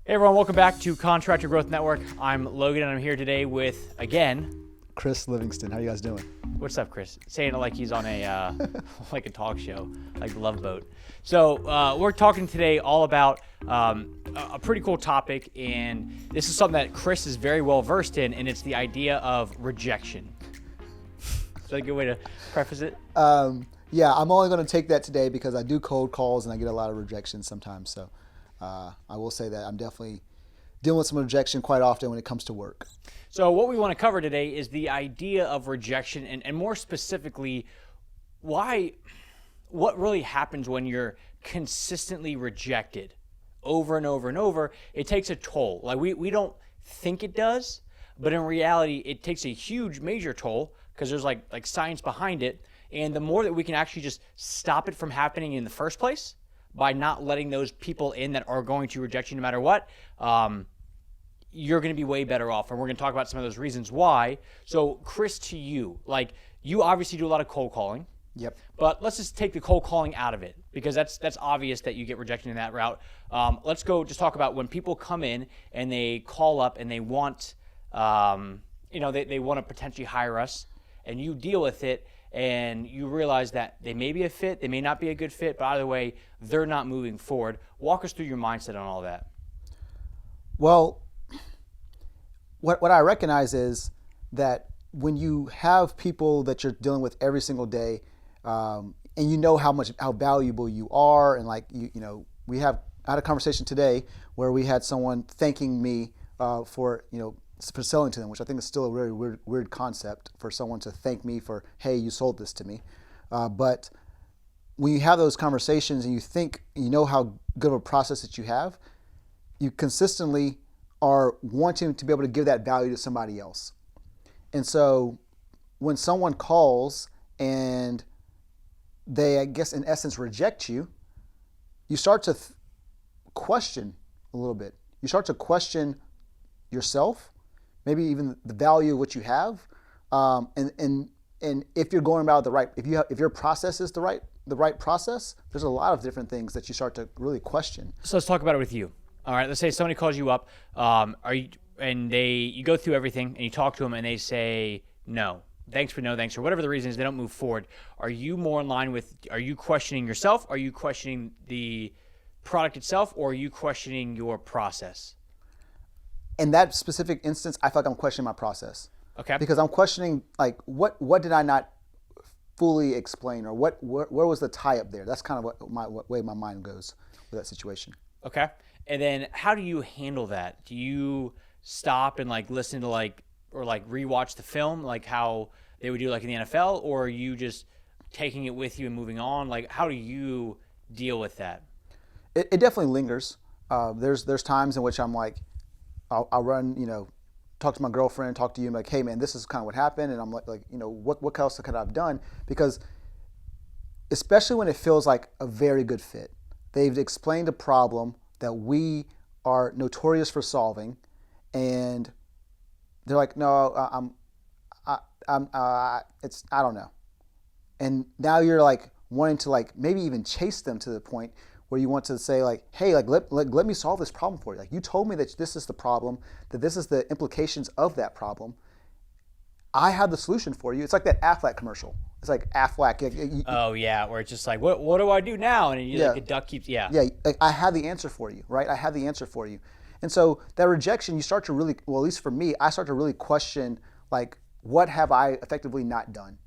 Hey everyone, welcome back to Contractor Growth Network. I'm Logan and I'm here today with, again, Chris Livingston. How you guys doing? what's up Chris? Saying it like he's on a like a talk show, like the Love Boat. So we're talking today all about a pretty cool topic, and this is something that Chris is very well versed in, and it's the idea of rejection. Is that a good way to preface it? Yeah, I'm only going to take that today because I do cold calls and I get a lot of rejection sometimes. So I will say that I'm definitely dealing with some rejection quite often when it comes to work. So what we want to cover today is the idea of rejection, and more specifically, what really happens when you're consistently rejected over and over and over. It takes a toll. Like we don't think it does, but in reality, it takes a huge, major toll because there's like science behind it. And the more that we can actually just stop it from happening in the first place by not letting those people in that are going to reject you no matter what, you're going to be way better off. And we're going to talk about some of those reasons why. So Chris, to you, like you obviously do a lot of cold calling. Yep. But let's just take the cold calling out of it because that's obvious that you get rejection in that route. Let's go just talk about when people come in and they call up and they want, they want to potentially hire us, and you deal with it and you realize that they may be a fit, they may not be a good fit, but either way, they're not moving forward. Walk us through your mindset on all that. Well, what I recognize is that when you have people that you're dealing with every single day, and you know how valuable you are, and like I had a conversation today where we had someone thanking me for selling to them, which I think is still a very weird concept for someone to thank me for, hey, you sold this to me. But when you have those conversations and you think you know how good of a process that you have, you consistently are wanting to be able to give that value to somebody else. And so when someone calls and they, I guess, in essence, reject you, you start to question a little bit. You start to question yourself, maybe even the value of what you have, and if you're going about the right, if your process is the right process, there's a lot of different things that you start to really question. So let's talk about it with you. All right, let's say somebody calls you up, you go through everything and you talk to them and they say no. Thanks, but no thanks, or whatever the reason is, they don't move forward. Are you more in line with, are you questioning yourself? Are you questioning the product itself, or are you questioning your process? In that specific instance, I feel like I'm questioning my process. Okay. Because I'm questioning, like, what did I not fully explain, or where was the tie up there? That's kind of what way my mind goes with that situation. Okay. And then how do you handle that? Do you stop and listen to or rewatch the film, like how they would do in the NFL, or are you just taking it with you and moving on? Like, how do you deal with that? It definitely lingers. There's times in which I'm like, I'll run, talk to my girlfriend, talk to you, and like, hey man, this is kind of what happened, and I'm like, what else could I have done? Because especially when it feels like a very good fit, they've explained a problem that we are notorious for solving, and they're like, no, I don't know. And now you're like wanting to maybe even chase them to the point where you want to say hey, let me solve this problem for you. Like, you told me that this is the problem, that this is the implications of that problem. I have the solution for you. It's like that Aflac commercial. It's like Aflac. Oh yeah, where it's just like, what do I do now? And a duck keeps, Yeah, like, I have the answer for you, right? I have the answer for you. And so that rejection, you start to really, well, at least for me, I start to really question, what have I effectively not done?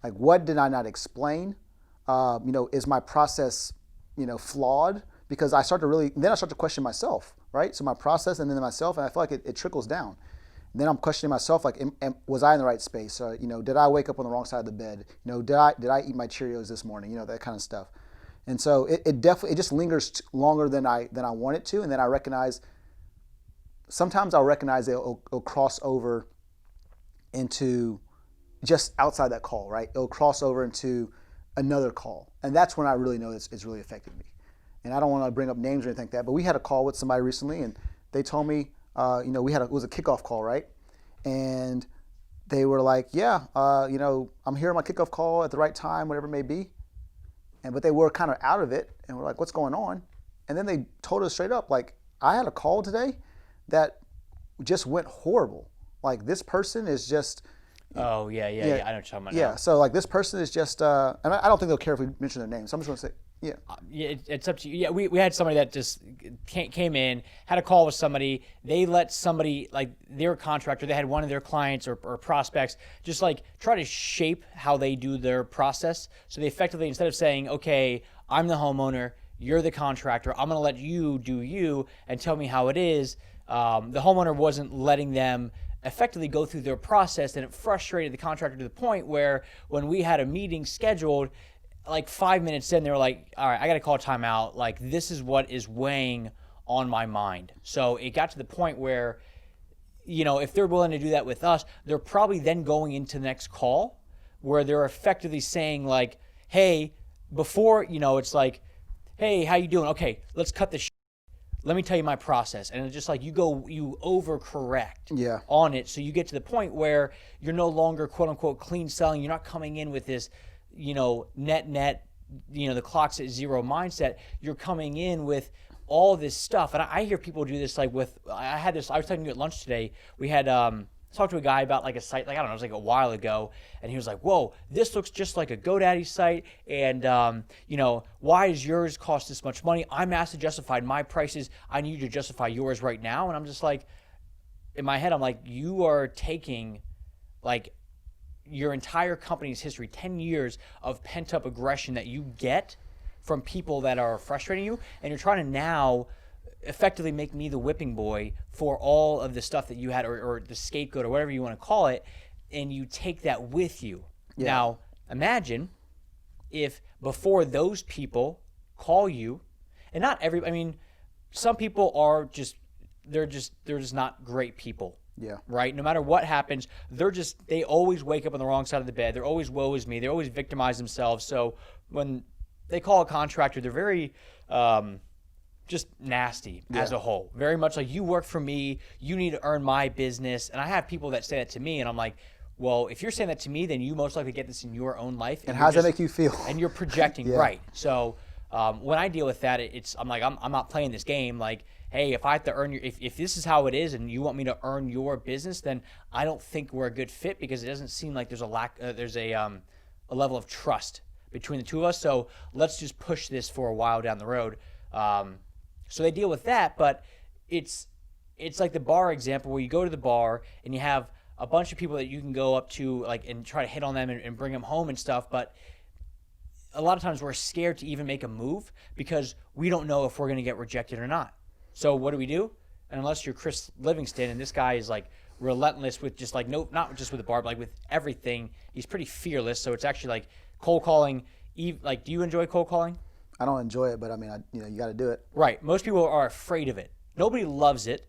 Like, what did I not explain? Is my process, flawed? Because I start to question myself, right? So my process and then myself, and I feel like it trickles down. And then I'm questioning myself, was I in the right space? Did I wake up on the wrong side of the bed? Did I eat my Cheerios this morning? That kind of stuff. And so it definitely, it just lingers longer than I want it to. And then I recognize, sometimes I'll recognize it'll cross over into just outside that call, right? It'll cross over into another call. And that's when I really know it's really affected me. And I don't want to bring up names or anything like that, but we had a call with somebody recently, and they told me, it was a kickoff call, right? And they were like, yeah, I'm here on my kickoff call at the right time, whatever it may be. But they were kind of out of it, and we're like, what's going on? And then they told us straight up, I had a call today that just went horrible. Like this person is just. Oh yeah. I know what you're talking about. Yeah. Now. So like this person is just, and I don't think they'll care if we mention their name. So I'm just going to say, yeah. Yeah, it's up to you. Yeah, we had somebody that just came in, had a call with somebody. They let somebody, like their contractor, they had one of their clients or prospects just like try to shape how they do their process. So they effectively, instead of saying, okay, I'm the homeowner, you're the contractor, I'm going to let you do you and tell me how it is. The homeowner wasn't letting them effectively go through their process, and it frustrated the contractor to the point where when we had a meeting scheduled, like 5 minutes in, they were like, all right, I got to call a timeout. Like, this is what is weighing on my mind. So it got to the point where, if they're willing to do that with us, they're probably then going into the next call where they're effectively saying like, hey, before, it's like, hey, how you doing? Okay, let's cut this. Let me tell you my process. And it's just like you overcorrect on it. So you get to the point where you're no longer quote unquote clean selling. You're not coming in with this, net, the clock's at zero mindset. You're coming in with all this stuff. And I hear people do this like I was talking to you at lunch today. We had, talked to a guy about like a site, like, I don't know, it was like a while ago. And he was like, whoa, this looks just like a GoDaddy site. And, why does yours cost this much money? I'm asked to justify my prices. I need you to justify yours right now. And I'm just like, in my head, I'm like, you are taking like your entire company's history, 10 years of pent-up aggression that you get from people that are frustrating you, and you're trying to now effectively make me the whipping boy for all of the stuff that you had, or the scapegoat, or whatever you want to call it, and you take that with you. Yeah. Now, imagine if before those people call you, and some people are they're just not great people. Yeah. Right? No matter what happens, they always wake up on the wrong side of the bed. They're always woe is me. They always victimize themselves. So when they call a contractor, they're very just nasty as a whole. Very much like, you work for me, you need to earn my business. And I have people that say that to me, and I'm like, well, if you're saying that to me, then you most likely get this in your own life. And how does that make you feel? And you're projecting, right. So when I deal with that, I'm like, I'm not playing this game. Like, hey, if I have to earn if this is how it is and you want me to earn your business, then I don't think we're a good fit, because it doesn't seem like there's a level of trust between the two of us. So let's just push this for a while down the road. So they deal with that, but it's like the bar example, where you go to the bar and you have a bunch of people that you can go up to and try to hit on them and bring them home and stuff, but a lot of times we're scared to even make a move because we don't know if we're going to get rejected or not. So what do? And unless you're Chris Livingston, and this guy is like relentless with just like, not just with the bar, but like with everything. He's pretty fearless. So it's actually like cold calling. Like, do you enjoy cold calling? I don't enjoy it, but you got to do it. Right. Most people are afraid of it. Nobody loves it,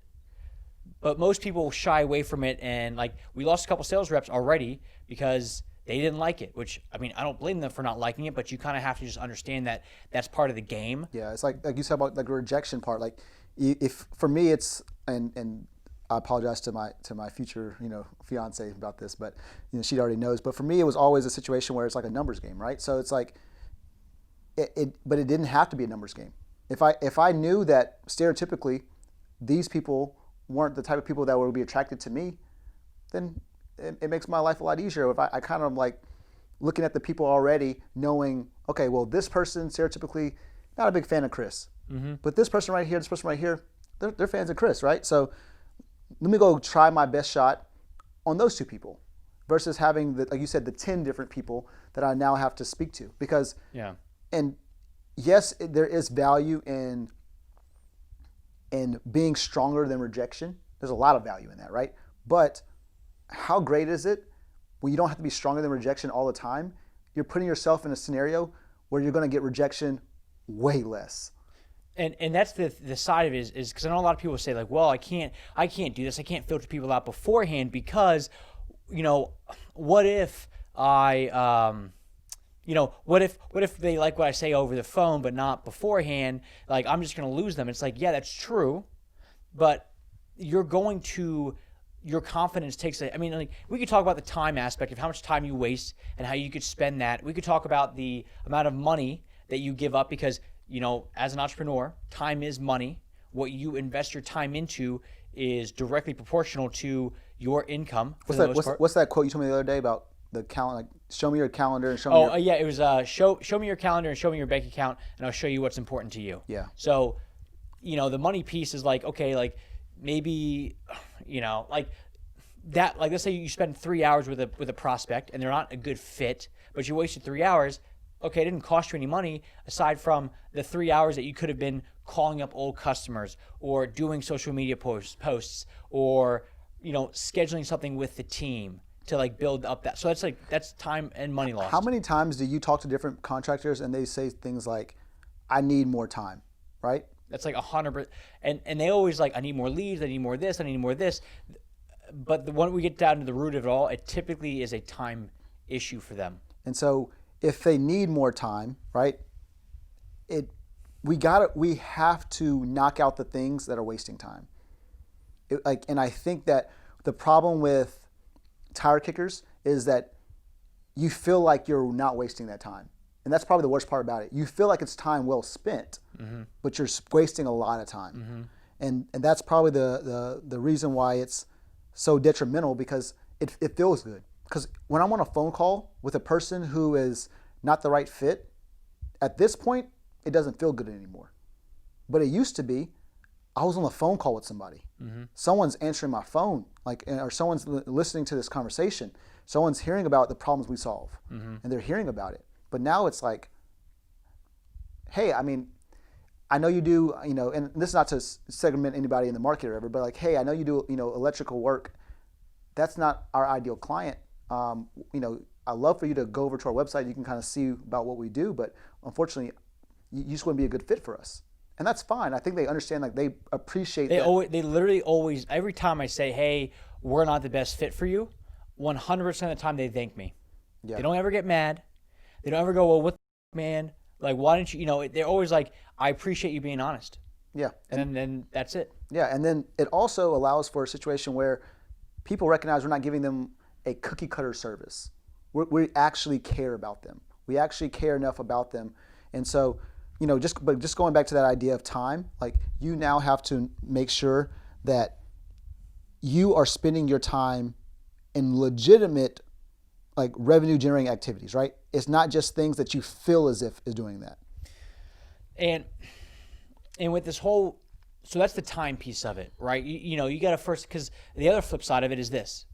but most people shy away from it. And like, we lost a couple sales reps already because they didn't like it, which, I don't blame them for not liking it, but you kind of have to just understand that that's part of the game. Yeah. It's like you said about like the rejection part. Like, if for me it's, and I apologize to my future fiance about this, but she already knows. But for me, it was always a situation where it's like a numbers game, right? So it's like but it didn't have to be a numbers game. If I knew that stereotypically these people weren't the type of people that would be attracted to me, then it makes my life a lot easier. If I kind of like looking at the people already, knowing, okay, well, this person stereotypically not a big fan of Chris. Mm-hmm. But this person right here, they're fans of Chris, right? So let me go try my best shot on those two people versus having, like you said, the 10 different people that I now have to speak to. Because, and yes, there is value in being stronger than rejection. There's a lot of value in that, right? But how great is it when you don't have to be stronger than rejection all the time? You're putting yourself in a scenario where you're going to get rejection way less. And that's the side of it is because I know a lot of people say like, well, I can't do this. I can't filter people out beforehand because, what if I, what if they like what I say over the phone but not beforehand? Like, I'm just going to lose them. It's like, yeah, that's true, but your confidence takes we could talk about the time aspect of how much time you waste and how you could spend that. We could talk about the amount of money that you give up because, as an entrepreneur, time is money. what you invest your time into is directly proportional to your income. What's that quote you told me the other day about the calendar? Like, show me your calendar and show me. Yeah, it was show me your calendar and show me your bank account, and I'll show you what's important to you. Yeah. So, the money piece is like, okay, like maybe, like that. Like, let's say you spend 3 hours with a prospect and they're not a good fit, but you wasted 3 hours. Okay, it didn't cost you any money aside from the 3 hours that you could have been calling up old customers or doing social media posts or, scheduling something with the team to like build up that. So that's time and money lost. How many times do you talk to different contractors and they say things like, I need more time, right? That's like 100%. And they always like, I need more leads, I need more this, I need more this. But the one we get down to the root of it all, it typically is a time issue for them. And so if they need more time, right, we have to knock out the things that are wasting time. And I think that the problem with tire kickers is that you feel like you're not wasting that time. And that's probably the worst part about it. You feel like it's time well spent, but you're wasting a lot of time. And that's probably the reason why it's so detrimental, because it feels good. Because when I'm on a phone call with a person who is not the right fit, at this point, it doesn't feel good anymore. But it used to be, I was on a phone call with somebody. Someone's answering my phone, or someone's listening to this conversation. Someone's hearing about the problems we solve, and they're hearing about it. But now it's like, hey, I mean, I know you do, and this is not to segment anybody in the market or whatever, but like, hey, I know you do, electrical work. That's not our ideal client. I'd love for you to go over to our website. You can kind of see about what we do, but unfortunately, you just wouldn't be a good fit for us. And that's fine. I think they understand, like, they appreciate that. They literally always, every time I say, hey, we're not the best fit for you, 100% of the time they thank me. Yeah. They don't ever get mad. They don't ever go, well, what the man? Like, why didn't you, they're always like, I appreciate you being honest. Yeah. And then that's it. Yeah, and then it also allows for a situation where people recognize we're not giving them a cookie cutter service. We actually care about them. We actually care enough about them. And so, just going back to that idea of time, like, you now have to make sure that you are spending your time in legitimate, like, revenue generating activities, right? It's not just things that you feel as if is doing that. And with this whole, so that's the time piece of it, right? You got to first, because the other flip side of it is this.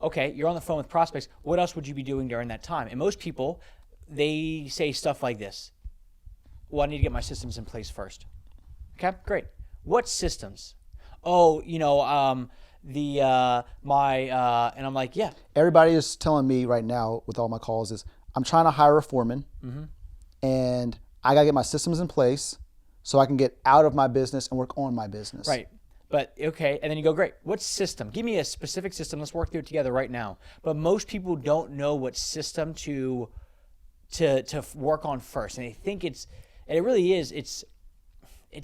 Okay, you're on the phone with prospects. What else would you be doing during that time? And most people, they say stuff like this. Well, I need to get my systems in place first. Okay, great. What systems? Oh, and I'm like, yeah. Everybody is telling me right now with all my calls is, I'm trying to hire a foreman, and I got to get my systems in place so I can get out of my business and work on my business. Right. But okay, and then you go, great. What system? Give me a specific system. Let's work through it together right now. But most people don't know what system to work on first, and they think it really is. It's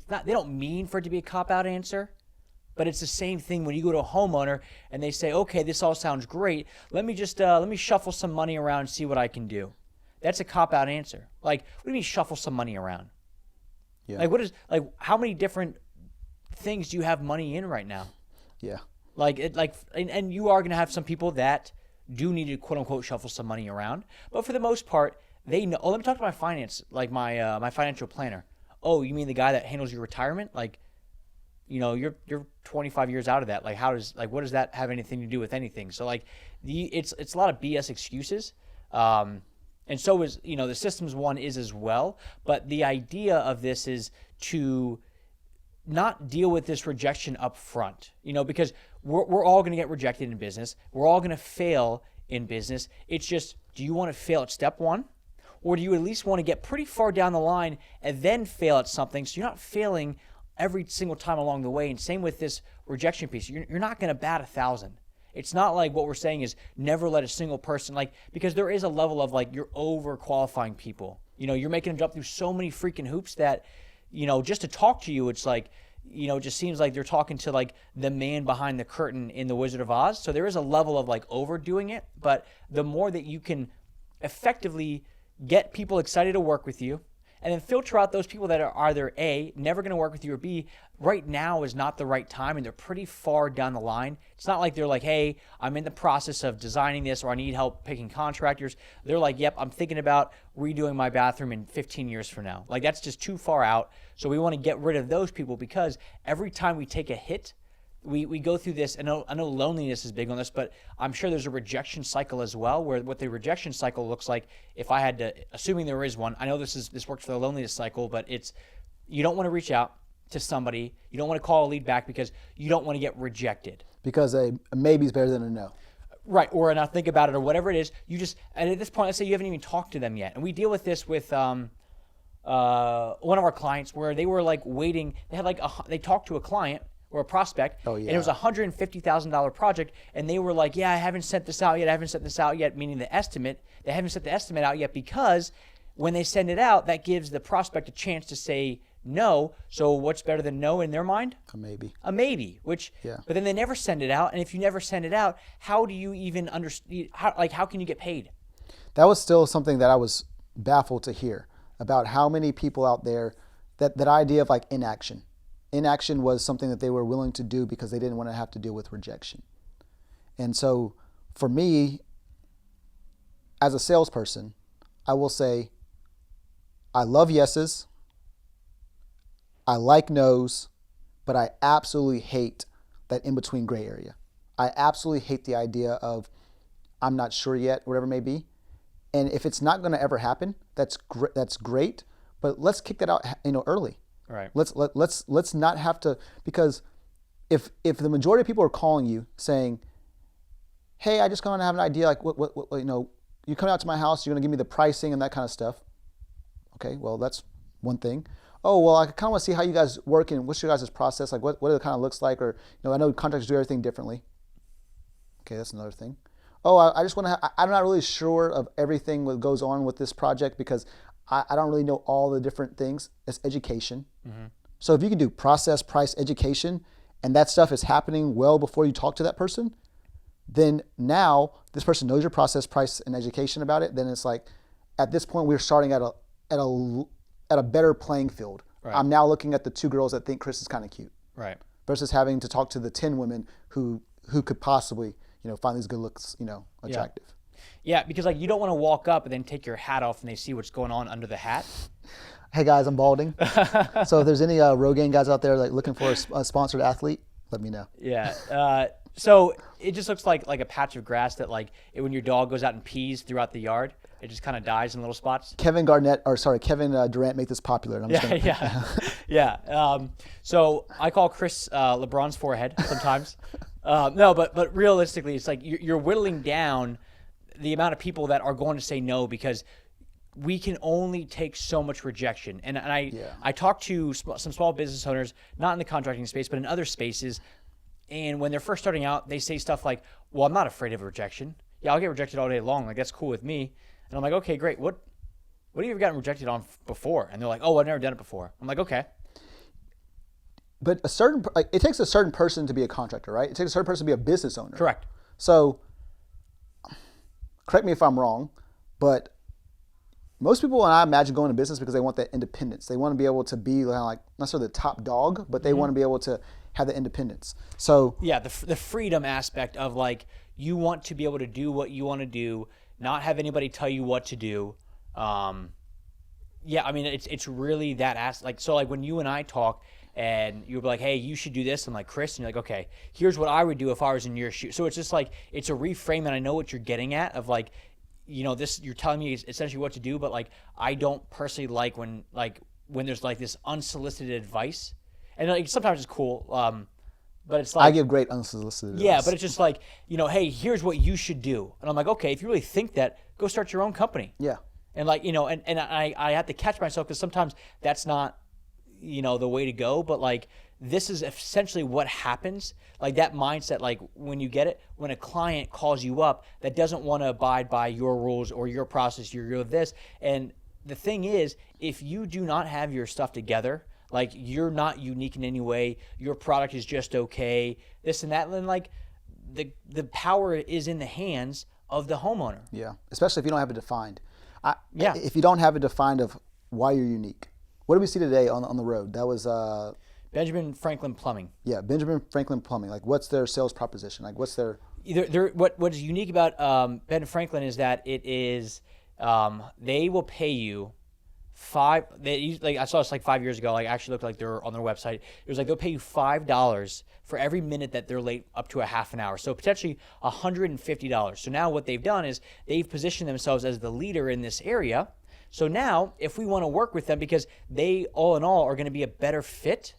not. They don't mean for it to be a cop-out answer, but it's the same thing when you go to a homeowner and they say, okay, this all sounds great. Let me just let me shuffle some money around and see what I can do. That's a cop-out answer. Like, what do you mean shuffle some money around? Yeah. Like, how many different things do you have money in right now? Yeah. And you are going to have some people that do need to quote unquote shuffle some money around, but for the most part, they know. Oh, let me talk to my finance, like my financial planner. Oh, you mean the guy that handles your retirement? Like, you're 25 years out of that. Like, what does that have anything to do with anything? So like, it's a lot of BS excuses. And so is, the systems one is as well. But the idea of this is to not deal with this rejection up front, because we're all going to get rejected in business. We're all going to fail in business. It's just, do you want to fail at step one? Or do you at least want to get pretty far down the line and then fail at something so you're not failing every single time along the way? And same with this rejection piece. You're not going to bat 1,000. It's not like what we're saying is never let a single person, because there is a level of you're over-qualifying people. You're making them jump through so many freaking hoops that, just to talk to you, it's it just seems like they're talking to the man behind the curtain in The Wizard of Oz. So there is a level of overdoing it, but the more that you can effectively get people excited to work with you and then filter out those people that are either A, never going to work with you, or B, right now is not the right time and they're pretty far down the line. It's not like they're like, hey, I'm in the process of designing this or I need help picking contractors. They're like, yep, I'm thinking about redoing my bathroom in 15 years from now. Like, that's just too far out. So we want to get rid of those people, because every time we take a hit, we go through this. I know loneliness is big on this, but I'm sure there's a rejection cycle as well, where what the rejection cycle looks like, if I had to, assuming there is one, I know this works for the loneliness cycle, but it's, you don't want to reach out to somebody, you don't want to call a lead back because you don't want to get rejected. Because a maybe is better than a no. Right, or not think about it, or whatever it is. You just, and at this point, let's say you haven't even talked to them yet, and we deal with this with one of our clients where they were like waiting. They had they talked to a client or a prospect, and it was a $150,000 project, and they were like, yeah, I haven't sent this out yet, meaning the estimate. They haven't sent the estimate out yet, because when they send it out, that gives the prospect a chance to say no. So what's better than no in their mind? A maybe. A maybe, which, but then they never send it out, and if you never send it out, how do you even understand, how can you get paid? That was still something that I was baffled to hear, about how many people out there, that idea of like inaction. Inaction was something that they were willing to do because they didn't want to have to deal with rejection. And so for me, as a salesperson, I will say, I love yeses, I like no's, but I absolutely hate that in-between gray area. I absolutely hate the idea of I'm not sure yet, whatever it may be. And if it's not going to ever happen, that's great, but let's kick that out, early. Right. Let's not have to, because if the majority of people are calling you saying, hey, I just kind of have an idea, like what you come out to my house, you're going to give me the pricing and that kind of stuff. Okay, well, that's one thing. Oh, well, I kind of want to see how you guys work and what's your guys' process, like what it kind of looks like, or I know contractors do everything differently. Okay, that's another thing. Oh, I just want to I'm not really sure of everything that goes on with this project because I don't really know all the different things. It's education. Mm-hmm. So if you can do process, price, education, and that stuff is happening well before you talk to that person, then now this person knows your process, price, and education about it. Then it's like, at this point, we're starting at a better playing field. Right. I'm now looking at the 2 girls that think Chris is kind of cute. Right. Versus having to talk to the 10 women who could possibly, find these good looks, attractive. Yeah, because you don't want to walk up and then take your hat off and they see what's going on under the hat. Hey guys, I'm balding. So if there's any Rogaine guys out there looking for a sponsored athlete, let me know. Yeah. So it just looks like a patch of grass that when your dog goes out and pees throughout the yard, it just kind of dies in little spots. Kevin Durant make this popular. And Yeah. So I call Chris LeBron's forehead sometimes. No, but realistically, it's like you're whittling down the amount of people that are going to say no, because we can only take so much rejection. And I talk to some small business owners, not in the contracting space, but in other spaces. And when they're first starting out, they say stuff like, well, I'm not afraid of rejection. Yeah, I'll get rejected all day long. Like, that's cool with me. And I'm like, okay, great. What have you ever gotten rejected on before? And they're like, oh, I've never done it before. I'm like, okay. But it takes a certain person to be a contractor, right? It takes a certain person to be a business owner. Correct. So, correct me if I'm wrong, but most people, when I imagine going to business, because they want that independence. They want to be able to be like not necessarily the top dog, but they want to be able to have the independence. So yeah, the freedom aspect of you want to be able to do what you want to do, not have anybody tell you what to do. Yeah, I mean it's really that aspect. So when you and I talk, and you'll be like, hey, you should do this. I'm like, Chris, and you're like, okay, here's what I would do if I was in your shoes. So it's just it's a reframe, and I know what you're getting at of this, you're telling me essentially what to do, but I don't personally like when there's this unsolicited advice, and sometimes it's cool, but it's I give great unsolicited advice. Yeah, but it's just hey, here's what you should do, and I'm like, okay, if you really think that, go start your own company. Yeah, and and I have to catch myself, because sometimes that's not the way to go, but this is essentially what happens. That mindset, when you get it, when a client calls you up that doesn't want to abide by your rules or your process, you're this. And the thing is, if you do not have your stuff together, you're not unique in any way, your product is just okay, this and that, then the power is in the hands of the homeowner. Yeah, especially if you don't have it defined. If you don't have it defined of why you're unique. What do we see today on the road? That was Benjamin Franklin Plumbing. yeah, Benjamin Franklin Plumbing. Like, what's their sales proposition? Like, what's their What is unique about Ben Franklin is that it is they will pay you I saw this like 5 years ago. Like, actually looked like they're on their website. It was like they'll pay you $5 for every minute that they're late, up to a half an hour. So potentially $150. So now what they've done is they've positioned themselves as the leader in this area. So now if we want to work with them because they all in all are going to be a better fit,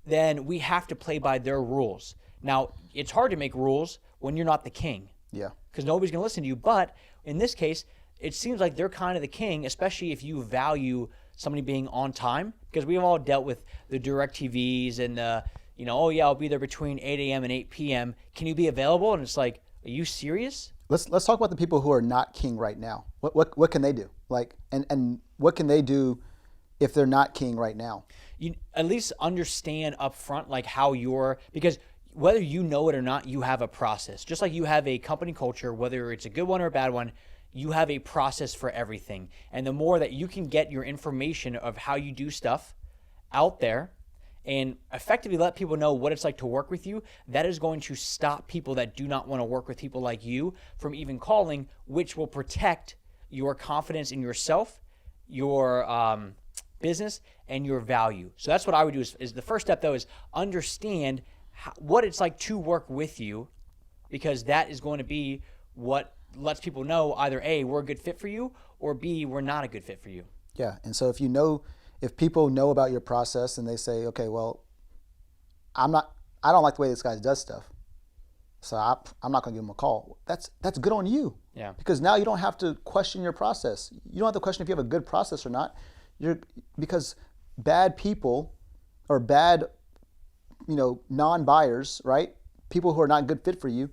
then we have to play by their rules. Now, it's hard to make rules when you're not the king. yeah. Because nobody's going to listen to you. But in this case, it seems like they're kind of the king, especially if you value somebody being on time. Because we've all dealt with the DirecTVs and oh yeah, I'll be there between 8 a.m. and 8 p.m. Can you be available? And it's like, are you serious? Let's talk about the people who are not king right now. What can they do? Like, and what can they do if they're not king right now? You at least understand up front like how because whether you know it or not, you have a process. Just like you have a company culture, whether it's a good one or a bad one, you have a process for everything. And the more that you can get your information of how you do stuff out there and effectively let people know what it's like to work with you, that is going to stop people that do not want to work with people like you from even calling, which will protect your confidence in yourself, your business, and your value. So that's what I would do is the first step, though, is understand what it's like to work with you, because that is going to be what lets people know either A, we're a good fit for you, or B, we're not a good fit for you. Yeah, and so if people know about your process and they say, okay, well, I don't like the way this guy does stuff, so I'm not going to give him a call. That's good on you. Yeah. Because now you don't have to question your process. You don't have to question if you have a good process or not. Because bad people or bad, non-buyers, right? People who are not a good fit for you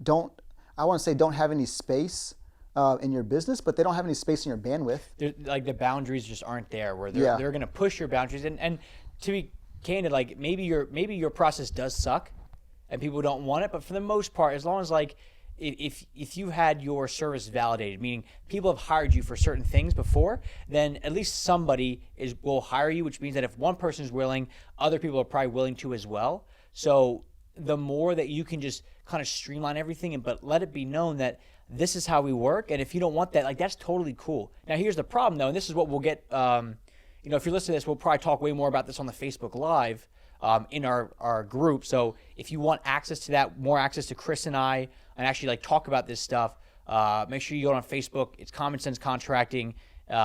don't have any space in your business, but they don't have any space in your bandwidth. Like the boundaries just aren't there where they're going to push your boundaries. And to be candid, like maybe your process does suck and people don't want it, but for the most part, as long as like if you had your service validated, meaning people have hired you for certain things before, then at least somebody will hire you, which means that if one person is willing, other people are probably willing to as well. So the more that you can just kind of streamline everything, but let it be known that this is how we work. And if you don't want that, like that's totally cool. Now here's the problem though, and this is what we'll get, if you're listening to this, we'll probably talk way more about this on the Facebook Live in our group. So if you want access to that, more access to Chris and I, and actually like talk about this stuff, make sure you go on Facebook. It's Common Sense Contracting.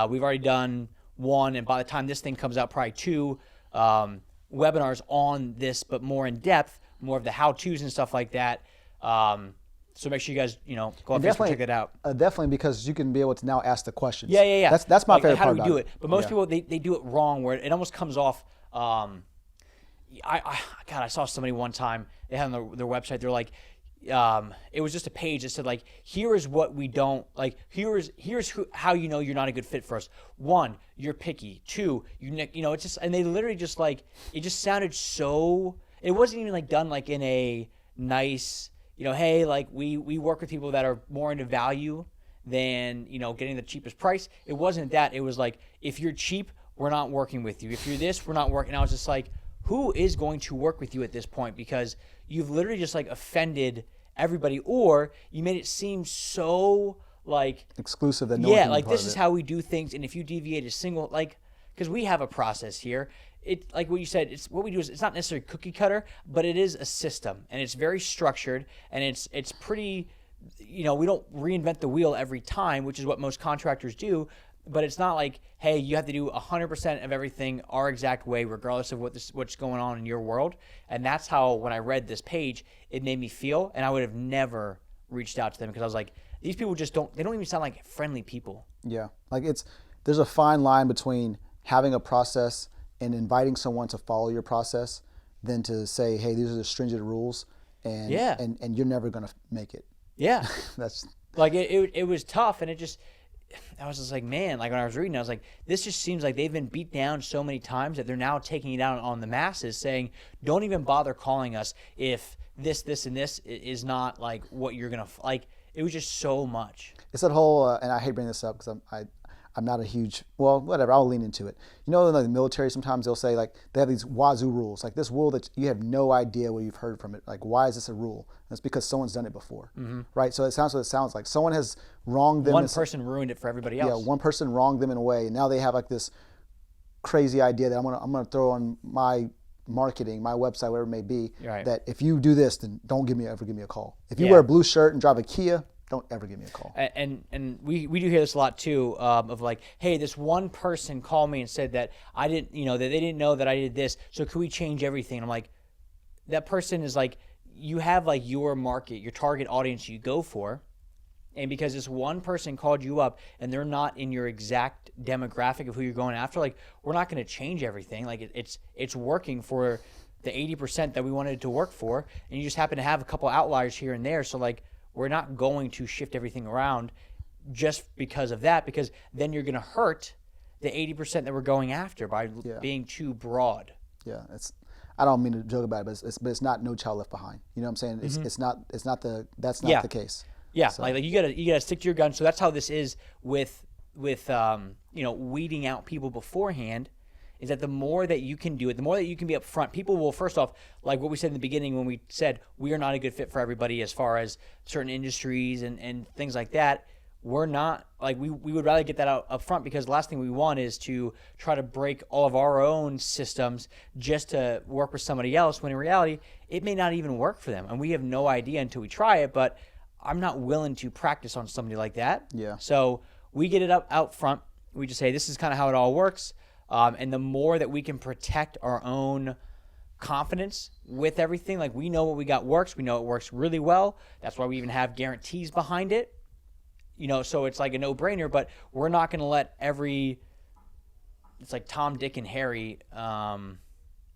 We've already done one, and by the time this thing comes out, probably two webinars on this, but more in depth, more of the how-tos and stuff like that. So make sure you guys, go on Facebook and check it out. Definitely, because you can be able to now ask the questions. Yeah. That's my favorite part. How do we do it? But most people they do it wrong, where it almost comes off. I saw somebody one time. They had on their website. They're like, it was just a page that said like, here is what we don't like. Here's how you know you're not a good fit for us. 1, you're picky. 2, it's just, and they literally just like, it just sounded so. It wasn't even like done like in a nice, hey, like we work with people that are more into value than getting the cheapest price. It wasn't that. It was like, if you're cheap, we're not working with you. If you're this, we're not working. And I was just like, who is going to work with you at this point? Because you've literally just like offended everybody, or you made it seem so like exclusive that like this is how we do things, and if you deviate a single because we have a process here. It like what you said. It's what we do is it's not necessarily cookie cutter, but it is a system, and it's very structured, and it's pretty. We don't reinvent the wheel every time, which is what most contractors do. But it's not like, hey, you have to do 100% of everything our exact way, regardless of what's going on in your world. And that's how, when I read this page, it made me feel. And I would have never reached out to them because I was like, these people just don't even sound like friendly people. Yeah, like there's a fine line between having a process and inviting someone to follow your process than to say, hey, these are the stringent rules, and you're never gonna make it. Yeah, that's like it was tough, and I was just like, man, like when I was reading, I was like, this just seems like they've been beat down so many times that they're now taking it out on the masses, saying, don't even bother calling us if this, and this is not like what you're gonna like. It was just so much. It's that whole, and I hate bringing this up because I'm not a huge, well, whatever, I'll lean into it. You know, in the military, sometimes they'll say, like, they have these wazoo rules, like this rule that you have no idea what you've heard from it. Like, why is this a rule? And it's because someone's done it before, right? So it sounds what it sounds like. Someone has wronged them. One person ruined it for everybody else. Yeah, one person wronged them in a way, and now they have like this crazy idea that I'm gonna throw on my marketing, my website, whatever it may be, Right. that if you do this, then don't ever give me a call. If you wear a blue shirt and drive a Kia, don't ever give me a call. And we do hear this a lot too, of like, hey, this one person called me and said that I didn't, that they didn't know that I did this, so could we change everything? And I'm like, that person is like, you have like your market, your target audience you go for, and because this one person called you up and they're not in your exact demographic of who you're going after, like, we're not going to change everything. Like, it's working for the 80% that we wanted it to work for, and you just happen to have a couple outliers here and there, so like, we're not going to shift everything around just because of that, because then you're going to hurt the 80% that we're going after by being too broad. Yeah, I don't mean to joke about it, but it's not No Child Left Behind. You know what I'm saying? That's not the case. Yeah, So. like you gotta stick to your guns. So that's how this is with weeding out people beforehand. Is that the more that you can do it, the more that you can be upfront, people will, first off, like what we said in the beginning when we said we are not a good fit for everybody as far as certain industries and things like that. We're not, like, we would rather get that out up front, because the last thing we want is to try to break all of our own systems just to work with somebody else, when in reality, it may not even work for them. And we have no idea until we try it, but I'm not willing to practice on somebody like that. Yeah. So we get it out front. We just say, this is kind of how it all works. And the more that we can protect our own confidence with everything, like, we know what we got works. We know it works really well. That's why we even have guarantees behind it. So it's like a no-brainer, but we're not going to let it's like Tom, Dick, and Harry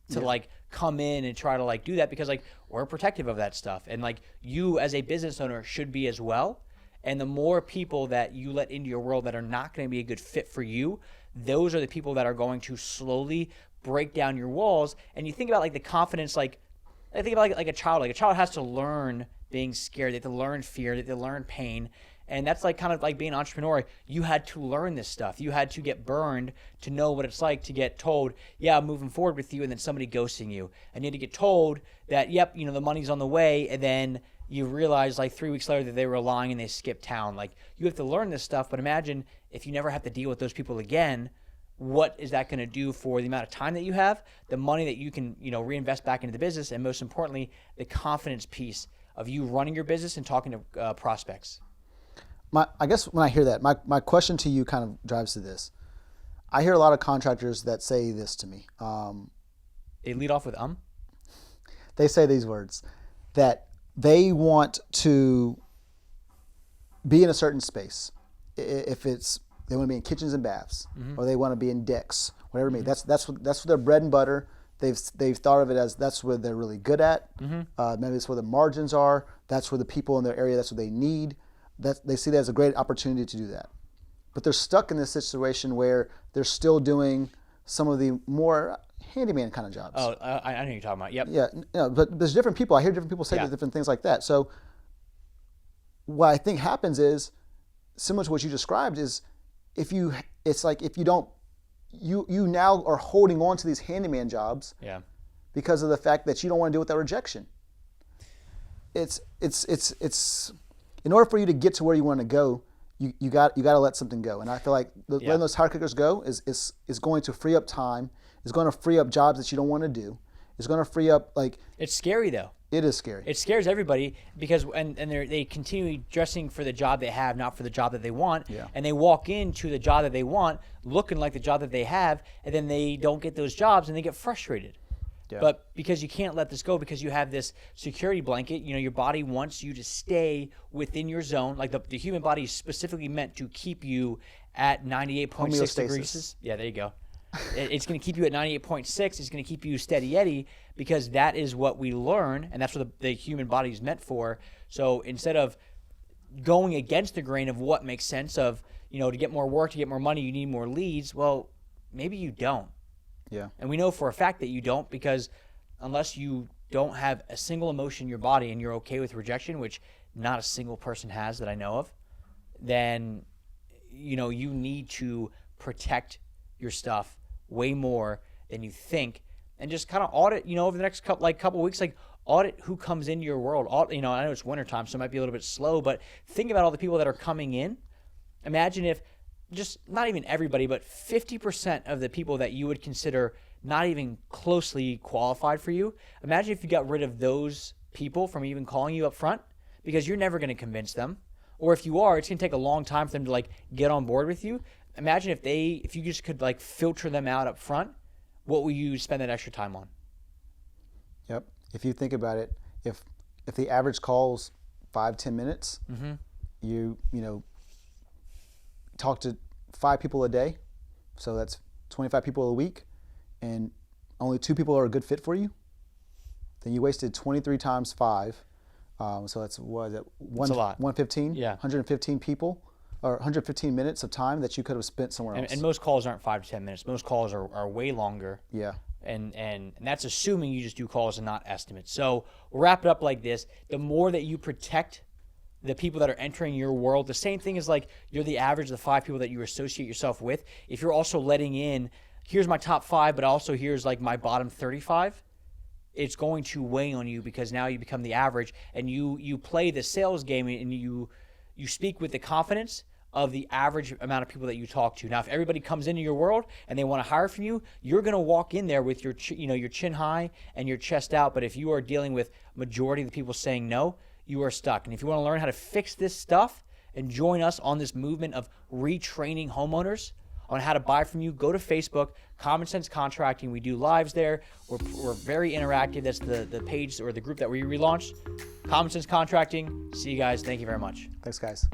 like come in and try to like do that, because like we're protective of that stuff. And like, you as a business owner should be as well. And the more people that you let into your world that are not going to be a good fit for you, those are the people that are going to slowly break down your walls. And you think about like the confidence, like I think about like a child. Like, a child has to learn being scared. They have to learn fear. They have to learn pain. And that's like kind of like being an entrepreneur. You had to learn this stuff. You had to get burned to know what it's like to get told, yeah, I'm moving forward with you, and then somebody ghosting you. And you had to get told that, yep, the money's on the way, and then you realize like 3 weeks later that they were lying and they skipped town. Like, you have to learn this stuff, but imagine if you never have to deal with those people again, what is that going to do for the amount of time that you have, the money that you can, reinvest back into the business, and most importantly, the confidence piece of you running your business and talking to prospects. I guess when I hear that, my question to you kind of drives to this. I hear a lot of contractors that say this to me. They lead off with They say these words, that they want to be in a certain space. If they want to be in kitchens and baths, or they want to be in decks, whatever it may be. That's what their bread and butter. They've thought of it as that's where they're really good at. Maybe it's where the margins are. That's where the people in their area, that's what they need. They see that as a great opportunity to do that. But they're stuck in this situation where they're still doing some of the more handyman kind of jobs. Oh, I know what you're talking about. Yep. Yeah, but there's different people. I hear different people say different things like that. So what I think happens is, similar to what you described, is if you don't, you now are holding on to these handyman jobs because of the fact that you don't want to deal with that rejection. It's in order for you to get to where you want to go, you got to let something go. And I feel like letting those tire kickers go is going to free up time. It's going to free up jobs that you don't want to do. It's going to free up, like. It's scary though. It is scary. It scares everybody because they continue dressing for the job they have, not for the job that they want. Yeah. And they walk into the job that they want, looking like the job that they have, and then they don't get those jobs and they get frustrated. Yeah. But because you can't let this go, because you have this security blanket, your body wants you to stay within your zone. Like the human body is specifically meant to keep you at 98.6 degrees. Yeah, there you go. It's going to keep you at 98.6. It's going to keep you steady Eddie, because that is what we learn, and that's what the human body is meant for. So instead of going against the grain of what makes sense of, to get more work, to get more money, you need more leads. Well, maybe you don't. Yeah. And we know for a fact that you don't, because unless you don't have a single emotion in your body and you're okay with rejection, which not a single person has that I know of, then you need to protect your stuff way more than you think, and just kind of audit, over the next couple weeks, like audit who comes into your world. I know it's wintertime, so it might be a little bit slow, but think about all the people that are coming in. Imagine if just not even everybody, but 50% of the people that you would consider not even closely qualified for you. Imagine if you got rid of those people from even calling you up front, because you're never going to convince them. Or if you are, it's going to take a long time for them to like get on board with you. Imagine if you just could like filter them out up front, what will you spend that extra time on? Yep. If you think about it, if the average call's 5-10 minutes, you talk to 5 people a day, so that's 25 people a week, and only 2 people are a good fit for you, then you wasted 23 times 5. So that's, what is it? That's a lot. 115? Yeah. 115 people, or 115 minutes of time that you could have spent somewhere else. And most calls aren't 5 to 10 minutes. Most calls are way longer. Yeah. And that's assuming you just do calls and not estimates. So we'll wrap it up like this. The more that you protect the people that are entering your world, the same thing is like you're the average of the 5 people that you associate yourself with. If you're also letting in, here's my top 5, but also here's like my bottom 35, it's going to weigh on you, because now you become the average, and you play the sales game, and you speak with the confidence of the average amount of people that you talk to. Now, if everybody comes into your world and they want to hire from you, you're going to walk in there with your chin high and your chest out. But if you are dealing with majority of the people saying no, you are stuck. And if you want to learn how to fix this stuff and join us on this movement of retraining homeowners on how to buy from you, go to Facebook, Common Sense Contracting. We do lives there. We're very interactive. That's the page or the group that we relaunched. Common Sense Contracting. See you guys. Thank you very much. Thanks, guys.